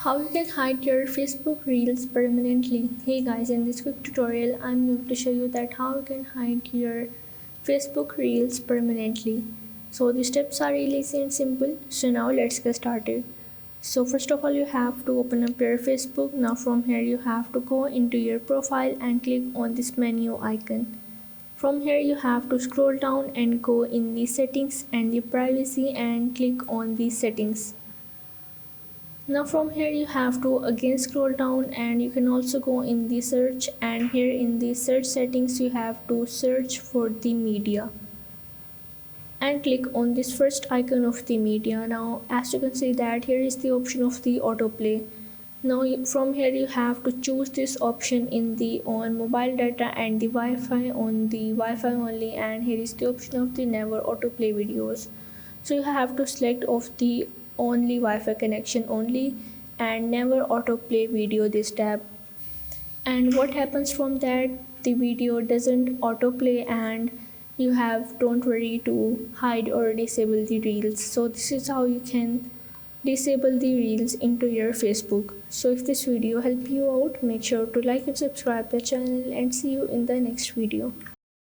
How you can hide your Facebook Reels permanently. Hey guys, in this quick tutorial I'm going to show you that how you can hide your Facebook Reels permanently. So the steps are really easy and simple. So now let's get started. So first of all you have to open up your Facebook. Now from here you have to go into your profile and click on this menu icon. From here you have to scroll down and go in the settings and the privacy and click on the settings. Now from here you have to again scroll down and you can also go in the search, and here in the search settings you have to search for the media and click on this first icon of the media. Now as you can see that here is the option of the autoplay. Now from here you have to choose this option in the on mobile data and the Wi-Fi on the Wi-Fi only, and here is the option of the never autoplay videos. So you have to select of the only Wi-Fi connection only and never autoplay video this tab. And what happens from that, the video doesn't autoplay and you have don't worry to hide or disable the reels. So this is how you can disable the reels into your Facebook. So if this video helped you out, make sure to like and subscribe the channel, and see you in the next video.